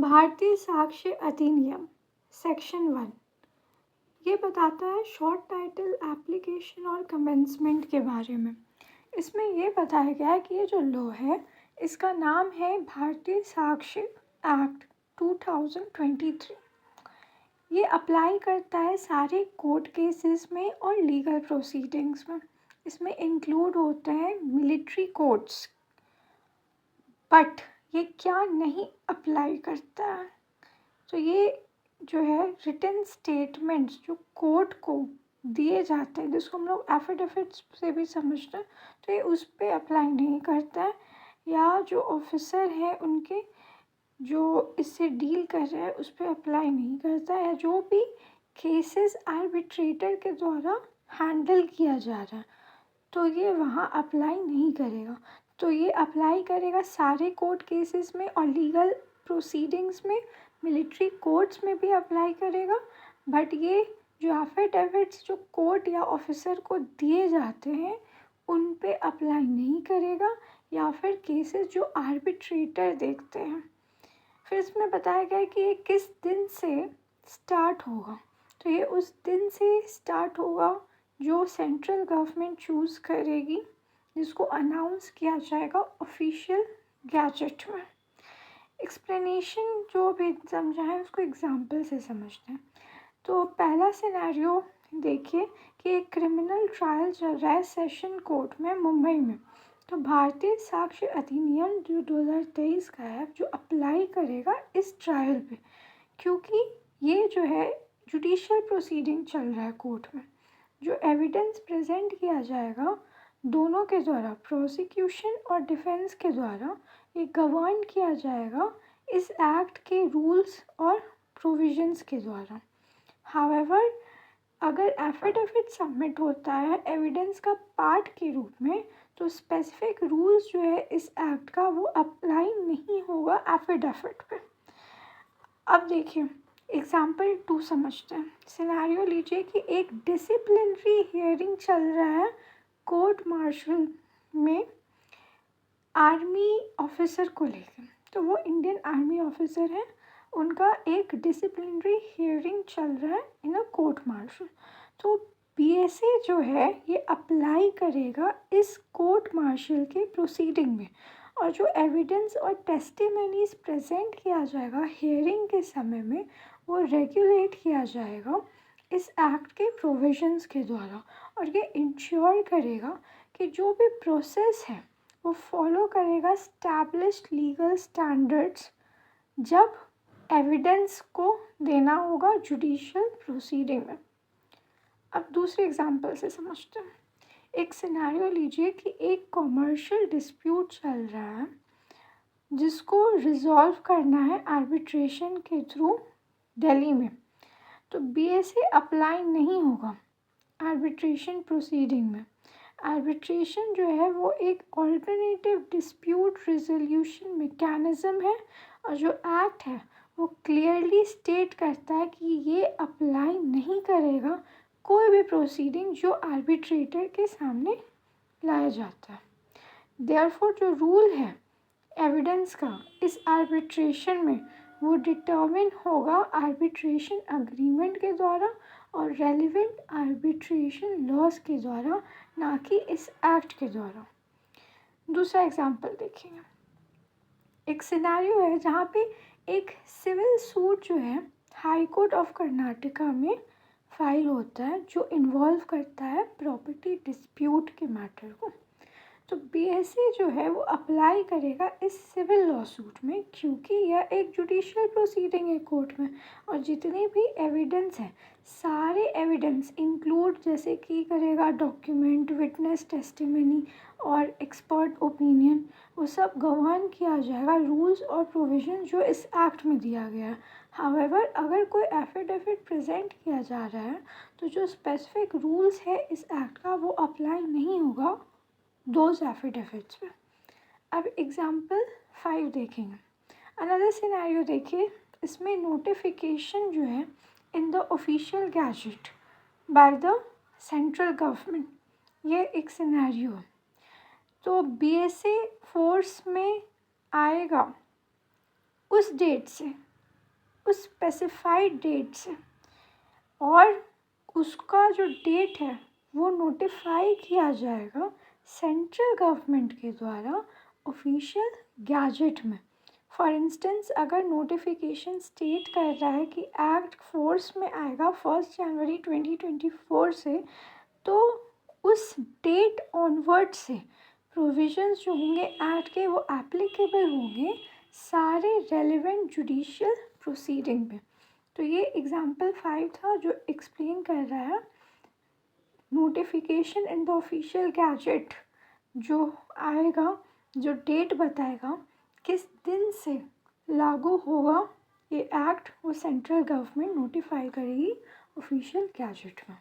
भारतीय साक्ष्य अधिनियम सेक्शन 1 ये बताता है शॉर्ट टाइटल एप्लीकेशन और कमेंसमेंट के बारे में। इसमें ये बताया गया है कि ये जो लॉ है इसका नाम है भारतीय साक्ष्य एक्ट 2023। ये अप्लाई करता है सारे कोर्ट केसेस में और लीगल प्रोसीडिंग्स में। इसमें इंक्लूड होते हैं मिलिट्री कोर्ट्स, बट ये क्या नहीं अप्लाई करता है। तो ये जो है रिटन स्टेटमेंट्स जो कोर्ट को दिए जाते हैं, जिसको हम लोग एफिडेविट्स से भी समझते हैं, तो ये उस पर अप्लाई नहीं करता है, या जो ऑफिसर है उनके जो इससे डील कर रहे हैं उस पर अप्लाई नहीं करता है, या जो भी केसेस आर्बिट्रेटर के द्वारा हैंडल किया जा रहा है तो ये वहाँ अप्लाई नहीं करेगा। तो ये अप्लाई करेगा सारे कोर्ट केसेस में और लीगल प्रोसीडिंग्स में, मिलिट्री कोर्ट्स में भी अप्लाई करेगा, बट ये जो एफिडेविट्स जो कोर्ट या ऑफिसर को दिए जाते हैं उन पे अप्लाई नहीं करेगा, या फिर केसेस जो आर्बिट्रेटर देखते हैं। फिर इसमें बताया गया है कि ये किस दिन से स्टार्ट होगा। तो ये उस दिन से स्टार्ट होगा जो सेंट्रल गवर्नमेंट चूज़ करेगी, जिसको अनाउंस किया जाएगा ऑफिशियल गैजेट में। एक्सप्लेनेशन जो भी समझा है उसको एग्जाम्पल से समझते हैं। तो पहला सिनेरियो देखिए कि एक क्रिमिनल ट्रायल चल रहा है सेशन कोर्ट में मुंबई में। तो भारतीय साक्ष्य अधिनियम जो 2023 का है जो अप्लाई करेगा इस ट्रायल पे, क्योंकि ये जो है जुडिशियल प्रोसीडिंग चल रहा है कोर्ट में। जो एविडेंस प्रेजेंट किया जाएगा दोनों के द्वारा, प्रोसिक्यूशन और डिफेंस के द्वारा, ये गवर्न किया जाएगा इस एक्ट के रूल्स और प्रोविजंस के द्वारा। हाउएवर अगर एफिडेविट सबमिट होता है एविडेंस का पार्ट के रूप में, तो स्पेसिफिक रूल्स जो है इस एक्ट का वो अप्लाई नहीं होगा एफिडेविट पे। अब देखिए एग्जाम्पल 2 समझते हैं। सिनेरियो लीजिए कि एक डिसिप्लिनरी हियरिंग चल रहा है कोर्ट मार्शल में आर्मी ऑफिसर को लेकर। तो वो इंडियन आर्मी ऑफिसर है, उनका एक डिसिप्लिनरी हियरिंग चल रहा है इन अ कोर्ट मार्शल। तो बीएसए जो है ये अप्लाई करेगा इस कोर्ट मार्शल के प्रोसीडिंग में, और जो एविडेंस और टेस्टिमनीज प्रेजेंट किया जाएगा हियरिंग के समय में वो रेगुलेट किया जाएगा इस एक्ट के प्रोविजंस के द्वारा, और ये इंश्योर करेगा कि जो भी प्रोसेस है वो फॉलो करेगा स्टैब्लिश्ड लीगल स्टैंडर्ड्स जब एविडेंस को देना होगा जुडिशियल प्रोसीडिंग में। अब दूसरे एग्जांपल से समझते हैं। एक सिनेरियो लीजिए कि एक कॉमर्शियल डिस्प्यूट चल रहा है जिसको रिजॉल्व करना है आर्बिट्रेशन के थ्रू दिल्ली में। तो बीएसए अप्लाई नहीं होगा आर्बिट्रेशन प्रोसीडिंग में। आर्बिट्रेशन जो है वो एक ऑल्टरनेटिव डिस्प्यूट रिजोल्यूशन मैकेनिज्म है, और जो एक्ट है वो क्लियरली स्टेट करता है कि ये अप्लाई नहीं करेगा कोई भी प्रोसीडिंग जो आर्बिट्रेटर के सामने लाया जाता है। देयरफॉर जो रूल है एविडेंस का इस आर्बिट्रेशन में वो डिटर्मिन होगा आर्बिट्रेशन अग्रीमेंट के द्वारा और रेलिवेंट आर्बिट्रेशन लॉज के द्वारा, ना कि इस एक्ट के द्वारा। दूसरा एग्जांपल देखेंगे। एक सिनेरियो है जहाँ पे एक सिविल सूट जो है हाई कोर्ट ऑफ कर्नाटका में फाइल होता है जो इन्वॉल्व करता है प्रॉपर्टी डिस्प्यूट के मैटर को। तो बीएसए जो है वो अप्लाई करेगा इस सिविल लॉ सूट में, क्योंकि यह एक जुडिशियल प्रोसीडिंग है कोर्ट में, और जितने भी एविडेंस हैं सारे एविडेंस इंक्लूड जैसे कि करेगा डॉक्यूमेंट, विटनेस टेस्टिमनी और एक्सपर्ट ओपिनियन, वो सब गवर्न किया जाएगा रूल्स और प्रोविजन जो इस एक्ट में दिया गया है। हाउएवर अगर कोई एफिडेविट प्रेजेंट किया जा रहा है तो जो स्पेसिफिक रूल्स है इस एक्ट का वो अप्लाई नहीं होगा दोज एफिडेविट्स पे। अब एग्जाम्पल 5 देखेंगे। अनदर सिनेरियो देखिए, इसमें नोटिफिकेशन जो है in the official gazette by the central government, ये एक सिनेरियो है। तो बीएसए फोर्स में आएगा उस डेट से उस स्पेसिफाइड डेट से, और उसका जो डेट है वो नोटिफाई किया जाएगा सेंट्रल गवर्नमेंट के द्वारा ऑफिशियल गैजेट में। फॉर इंस्टेंस, अगर नोटिफिकेशन स्टेट कर रहा है कि एक्ट फोर्स में आएगा 1 जनवरी 2024 से, तो उस डेट ऑनवर्ड से प्रोविजंस जो होंगे एक्ट के वो एप्लीकेबल होंगे सारे रेलेवेंट जुडिशियल प्रोसीडिंग में। तो ये एग्जाम्पल 5 था जो एक्सप्लेन कर रहा है notification in the official gazette जो आएगा, जो डेट बताएगा किस दिन से लागू होगा ये एक्ट, वो सेंट्रल गवर्नमेंट नोटिफाई करेगी ऑफिशियल गैजेट में।